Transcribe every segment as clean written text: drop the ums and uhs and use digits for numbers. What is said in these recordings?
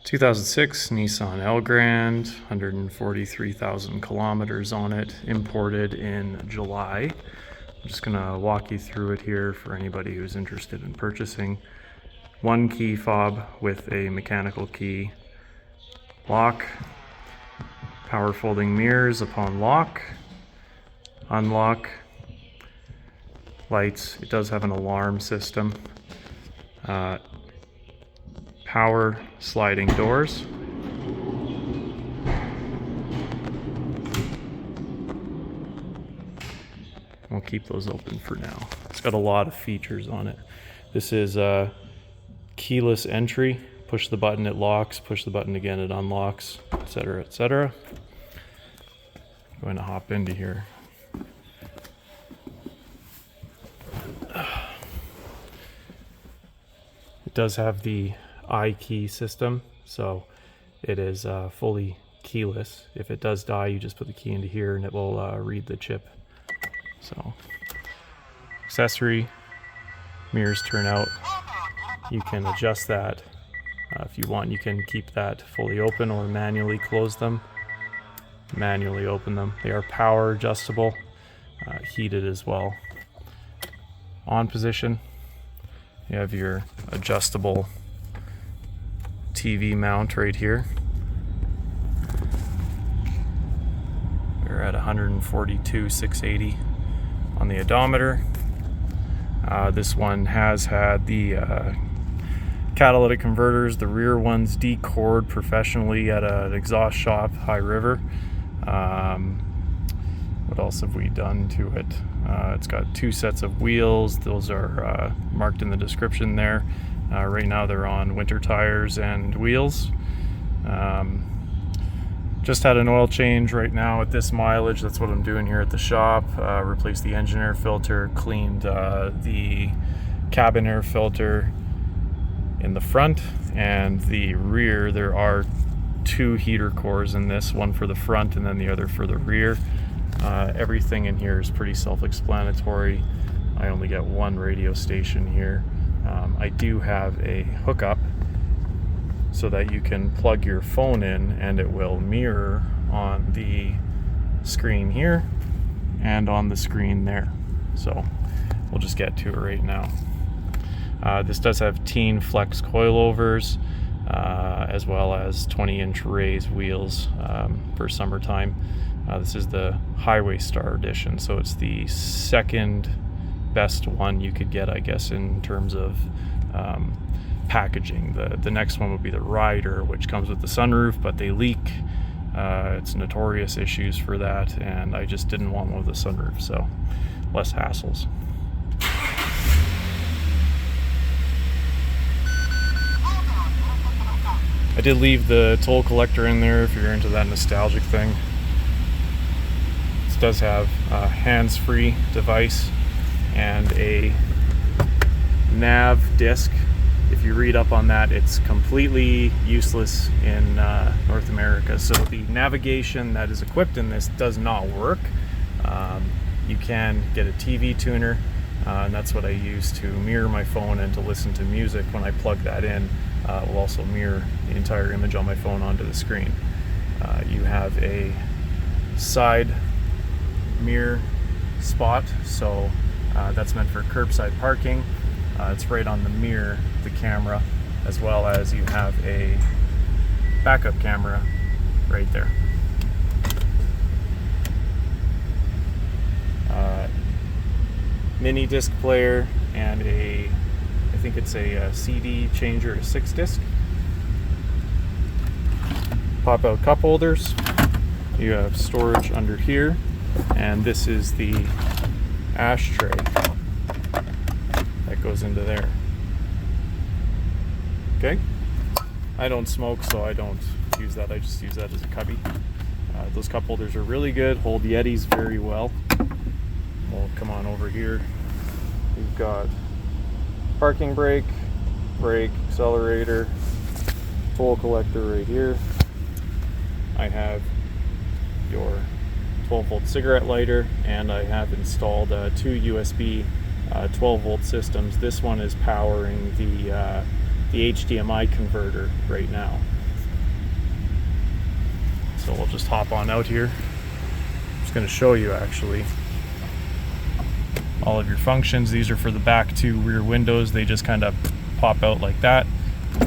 2006 Nissan Elgrand, 143,000 kilometers on it, imported in July. I'm just gonna walk you through it here for anybody who's interested in purchasing. One key fob with a mechanical key lock, power folding mirrors upon lock, unlock, lights. It does have an alarm system. Power sliding doors. We'll keep those open for now. It's got a lot of features on it. This is keyless entry. Push the button, it locks. Push the button again, it unlocks, etc., etc. I'm going to hop into here. It does have the iKey system, so it is fully keyless. If it does die, you just put the key into here and it will read the chip. So, accessory, mirrors turn out. You can adjust that if you want. You can keep that fully open or manually close them, manually open them. They are power adjustable, heated as well. On position, you have your adjustable TV mount right here. We're at 142,680 on the odometer. This one has had the catalytic converters, the rear ones decored professionally at an exhaust shop, High River. What else have we done to it? It's got two sets of wheels. Those are marked in the description there. Right now they're on winter tires and wheels. Just had an oil change right now at this mileage. That's what I'm doing here at the shop. Replaced the engine air filter, cleaned the cabin air filter in the front and the rear. There are two heater cores in this, one for the front and then the other for the rear. Everything in here is pretty self-explanatory. I only get one radio station here. I do have a hookup so that you can plug your phone in and it will mirror on the screen here and on the screen there. So we'll just get to it right now. This does have teen flex coilovers as well as 20-inch raised wheels for summertime. This is the Highway Star edition, so it's the second best one you could get, I guess, in terms of packaging. The next one would be the Rider, which comes with the sunroof, but they leak. It's notorious issues for that, and I just didn't want one with a sunroof, so less hassles. I did leave the toll collector in there if you're into that nostalgic thing. This does have a hands-free device and a nav disc. If you read up on that, it's completely useless in North America. So the navigation that is equipped in this does not work. You can get a TV tuner, and that's what I use to mirror my phone and to listen to music. When I plug that in, it will also mirror the entire image on my phone onto the screen. You have a side mirror spot, so that's meant for curbside parking. It's right on the mirror of the camera, as well as you have a backup camera right there. Mini disc player and I think it's a CD changer to 6-disc. Pop out cup holders. You have storage under here, and this is the ashtray that goes into there. Okay, I don't smoke, so I don't use that. I just use that as a cubby. Those cup holders are really good, hold Yetis very well. We'll come on over here. We've got parking brake, accelerator, toll collector right here. I have your 12-volt cigarette lighter, and I have installed two USB 12-volt systems. This one is powering the HDMI converter right now. So we'll just hop on out here. I'm just going to show you actually all of your functions. These are for the back two rear windows. They just kind of pop out like that.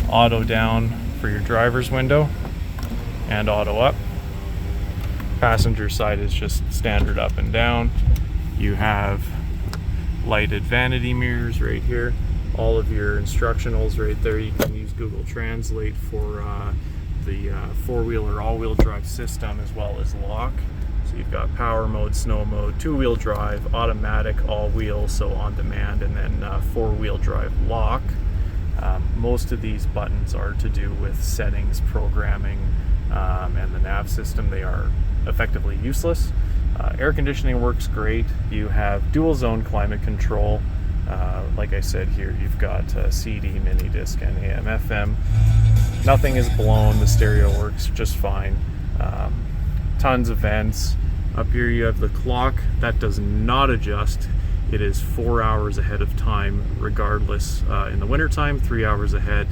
Auto down for your driver's window and auto up. Passenger side is just standard up and down. You have lighted vanity mirrors right here. All of your instructionals right there. You can use Google Translate for the four-wheel or all-wheel drive system, as well as lock. So you've got power mode, snow mode, two-wheel drive, automatic, all-wheel, so on demand, and then four-wheel drive lock. Most of these buttons are to do with settings, programming, and the nav system. They are effectively useless. Air conditioning works great. You have dual zone climate control. Like I said here, you've got CD, mini disc, and AM, FM. Nothing is blown. The stereo works just fine. Tons of vents. Up here you have the clock. That does not adjust. It is 4 hours ahead of time regardless. In the wintertime, 3 hours ahead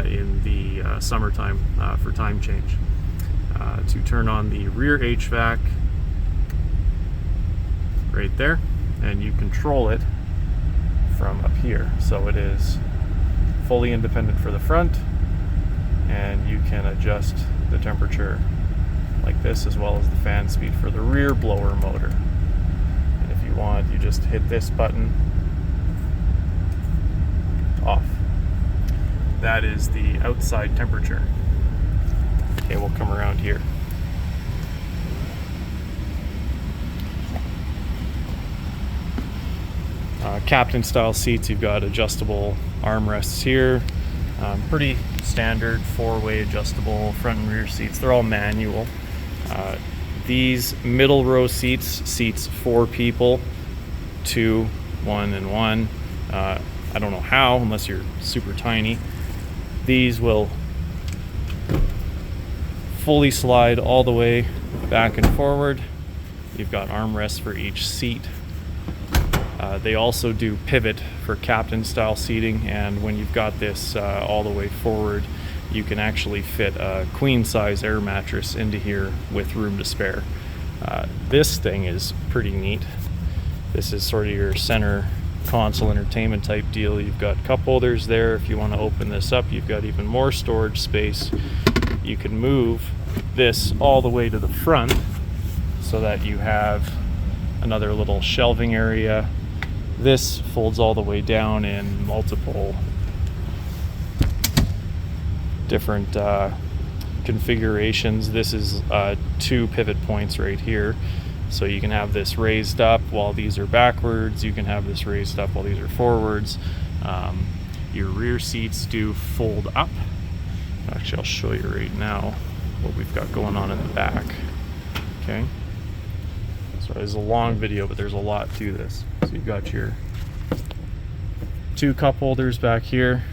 in the summertime for time change. To turn on the rear HVAC, right there, and you control it from up here. So it is fully independent for the front, and you can adjust the temperature like this, as well as the fan speed for the rear blower motor. And if you want, you just hit this button, off. That is the outside temperature. Okay, we'll come around here. Captain style seats, you've got adjustable armrests here. Pretty standard four-way adjustable front and rear seats. They're all manual. These middle row seats 4 people, 2, 1, and 1. I don't know how, unless you're super tiny. These will fully slide all the way back and forward. You've got armrests for each seat. They also do pivot for captain style seating, and when you've got this all the way forward, you can actually fit a queen size air mattress into here with room to spare. This thing is pretty neat. This is sort of your center console entertainment type deal. You've got cup holders there. If you want to open this up, you've got even more storage space. You can move this all the way to the front so that you have another little shelving area. This folds all the way down in multiple different configurations. This is 2 pivot points right here. So you can have this raised up while these are backwards. You can have this raised up while these are forwards. Your rear seats do fold up. Actually, I'll show you right now what we've got going on in the back. Okay. So it's a long video, but there's a lot to this. So you've got your 2 cup holders back here.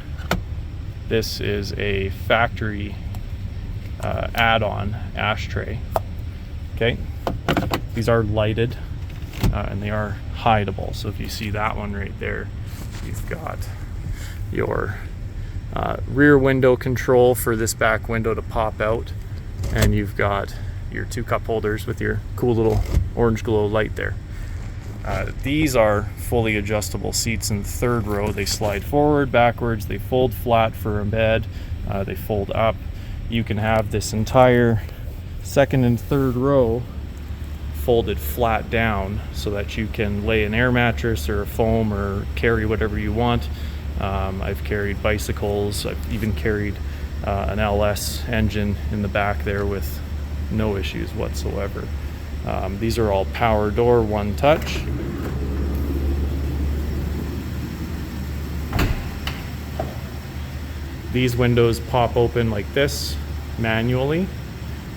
This is a factory add-on ashtray. Okay. These are lighted and they are hideable. So if you see that one right there, you've got your rear window control for this back window to pop out, and you've got your 2 cup holders with your cool little orange glow light there. These are fully adjustable seats in the 3rd row. They slide forward, backwards, they fold flat for a bed, they fold up. You can have this entire 2nd and 3rd row folded flat down so that you can lay an air mattress or a foam or carry whatever you want. I've carried bicycles. I've even carried an LS engine in the back there with no issues whatsoever. These are all power door, 1 touch. These windows pop open like this manually.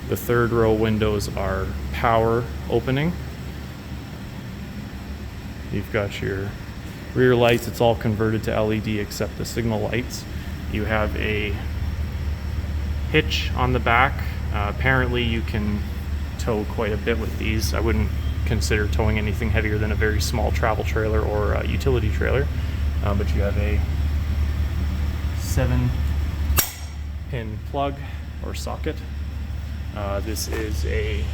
The 3rd row windows are power opening. You've got your rear lights. It's all converted to LED except the signal lights. You have a hitch on the back. Apparently you can tow quite a bit with these. I wouldn't consider towing anything heavier than a very small travel trailer or a utility trailer, but you have a 7-pin plug or socket This is a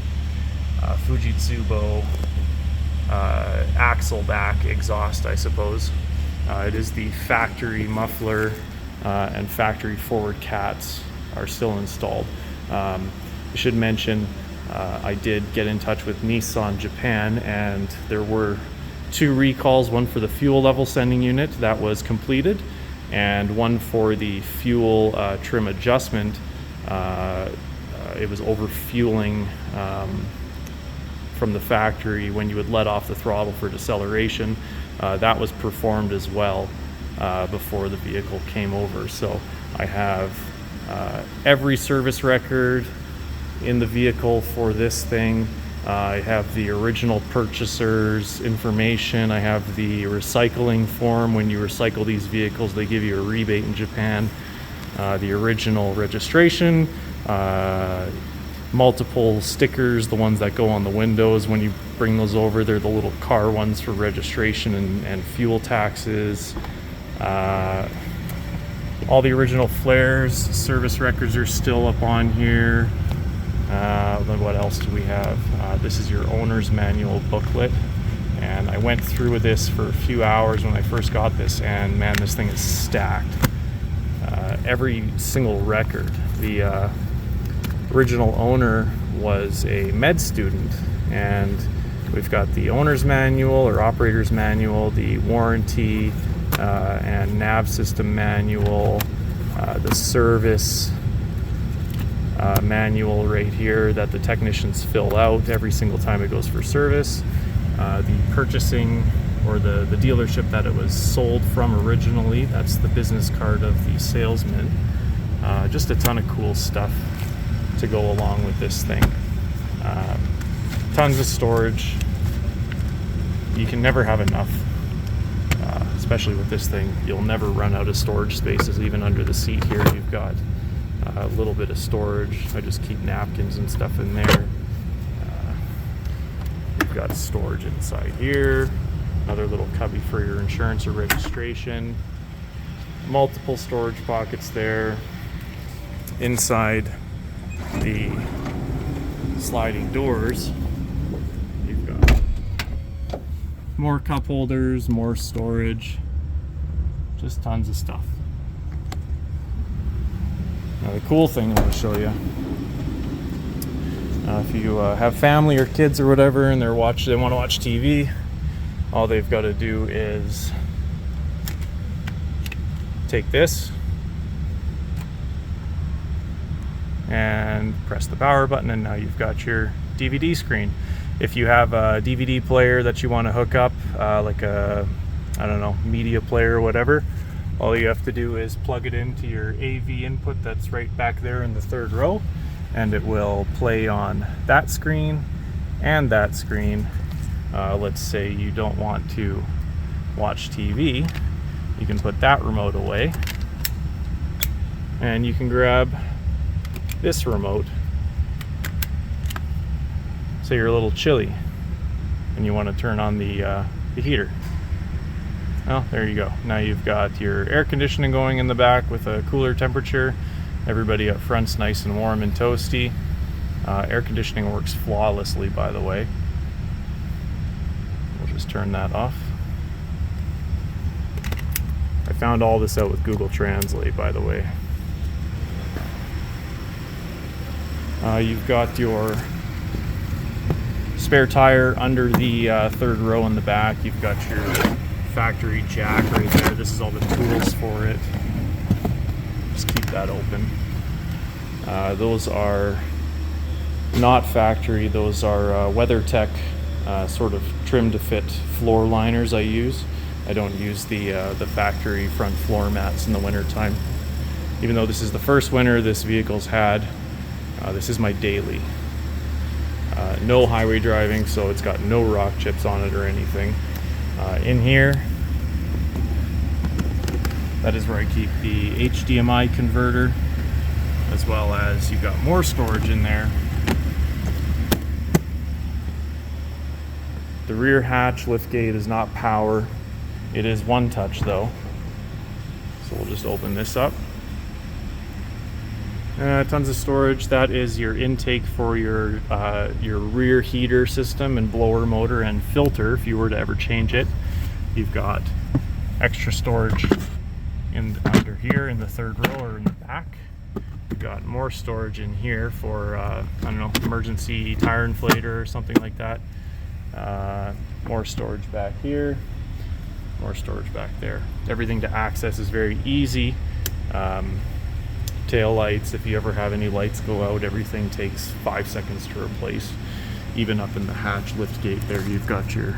Fujitsubo axle back exhaust, I suppose. It is the factory muffler and factory forward cats are still installed. I should mention I did get in touch with Nissan Japan, and there were 2 recalls, one for the fuel level sending unit that was completed, and one for the fuel trim adjustment. It was overfueling from the factory when you would let off the throttle for deceleration. That was performed as well before the vehicle came over. So I have every service record in the vehicle for this thing. I have the original purchaser's information. I have the recycling form. When you recycle these vehicles, they give you a rebate in Japan. The original registration, multiple stickers, the ones that go on the windows when you bring those over. They're the little car ones for registration and fuel taxes. All the original flares, service records are still up on here. Then what else do we have? This is your owner's manual booklet, and I went through this for a few hours when I first got this, and man, this thing is stacked. Every single record. The original owner was a med student, and we've got the owner's manual or operator's manual, the warranty and nav system manual, the service manual right here that the technicians fill out every single time it goes for service. The purchasing or the dealership that it was sold from originally, that's the business card of the salesman. Just a ton of cool stuff to go along with this thing. Tons of storage. You can never have enough, especially with this thing. You'll never run out of storage spaces. Even under the seat here, you've got a little bit of storage. I just keep napkins and stuff in there. You've got storage inside here. Another little cubby for your insurance or registration. Multiple storage pockets there. Inside the sliding doors, you've got more cup holders, more storage, just tons of stuff. Now the cool thing I'm going to show you, if you have family or kids or whatever and they want to watch TV, all they've got to do is take this and press the power button, and now you've got your DVD screen. If you have a DVD player that you want to hook up, like a, I don't know, media player or whatever, all you have to do is plug it into your AV input that's right back there in the 3rd row, and it will play on that screen and that screen. Let's say you don't want to watch TV, you can put that remote away, and you can grab this remote. Say you're a little chilly and you want to turn on the heater. Well, there you go. Now you've got your air conditioning going in the back with a cooler temperature. Everybody up front's nice and warm and toasty. Air conditioning works flawlessly, by the way. We'll just turn that off. I found all this out with Google Translate, by the way. You've got your spare tire under the 3rd row in the back. You've got your factory jack right there. This is all the tools for it. Just keep that open. Those are not factory. Those are WeatherTech sort of trim to fit floor liners I use. I don't use the factory front floor mats in the winter time. Even though this is the first winter this vehicle's had, this is my daily. No highway driving, so it's got no rock chips on it or anything. In here, that is where I keep the HDMI converter, as well as you've got more storage in there. The rear hatch liftgate is not power. It is one touch though. So we'll just open this up. Tons of storage. That is your intake for your rear heater system and blower motor and filter if you were to ever change it. You've got extra storage under here in the third row or in the back. You've got more storage in here for I don't know, emergency tire inflator or something like that. More storage back here, more storage back there. Everything to access is very easy. Tail lights, if you ever have any lights go out, everything takes 5 seconds to replace. Even up in the hatch lift gate there, you've got your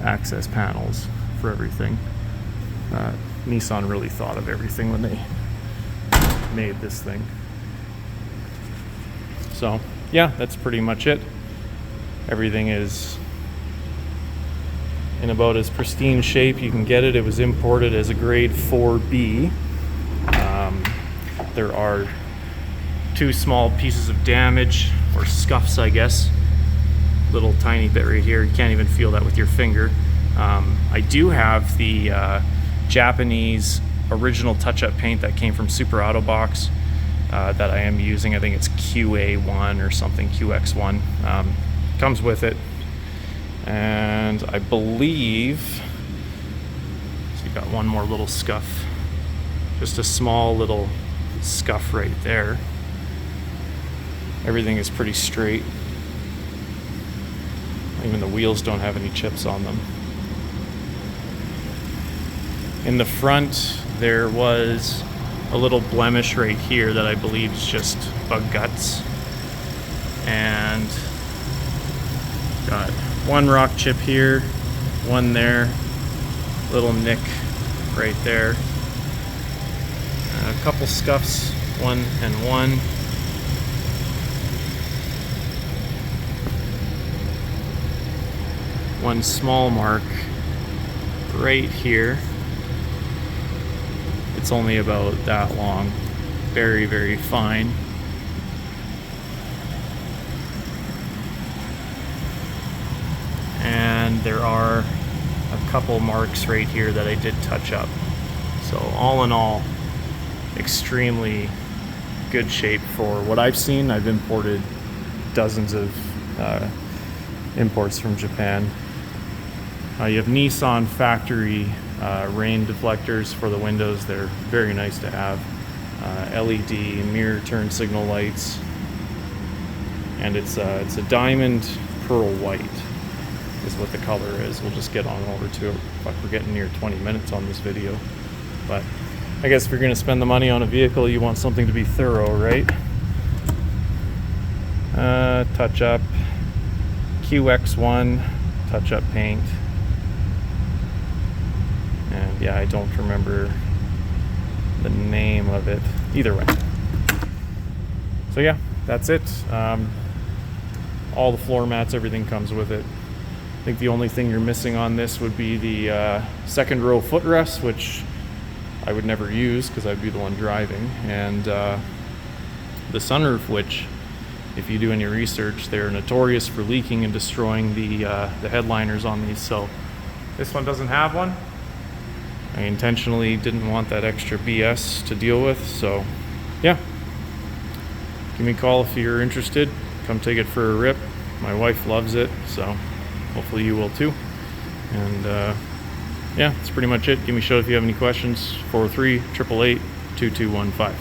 access panels for everything. Nissan really thought of everything when they made this thing. So yeah, that's pretty much it. Everything is in about as pristine shape you can get it. It was imported as a grade 4B. There are 2 small pieces of damage, or scuffs I guess. Little tiny bit right here, you can't even feel that with your finger. I do have the Japanese original touch-up paint that came from Super Auto Box that I am using. I think it's QA1 or something, QX1. Comes with it, and I believe, so you've got one more little scuff, just a small little scuff right there. Everything is pretty straight. Even the wheels don't have any chips on them. In the front there was a little blemish right here that I believe is just bug guts, and got one rock chip here, one there, little nick right there, a couple scuffs, one and one. One small mark right here. It's only about that long, very, very fine. And there are a couple marks right here that I did touch up. So all in all, extremely good shape for what I've seen. I've imported dozens of imports from Japan. You have Nissan factory rain deflectors for the windows. They're very nice to have. LED mirror turn signal lights, and it's a diamond pearl white is what the color is. We'll just get on over to it. We're getting near 20 minutes on this video, but I guess if you're going to spend the money on a vehicle, you want something to be thorough, right? Touch up, QX1 touch up paint, and yeah, I don't remember the name of it. Either way, so yeah, that's it. All the floor mats, everything comes with it. I think the only thing you're missing on this would be the second row footrest, which I would never use because I'd be the one driving, and the sunroof, which, if you do any research, they're notorious for leaking and destroying the headliners on these. So this one doesn't have one. I intentionally didn't want that extra BS to deal with, so yeah. Give me a call if you're interested. Come take it for a rip. My wife loves it, so hopefully you will too. And yeah, that's pretty much it. Give me a shout if you have any questions. 403-888-2215.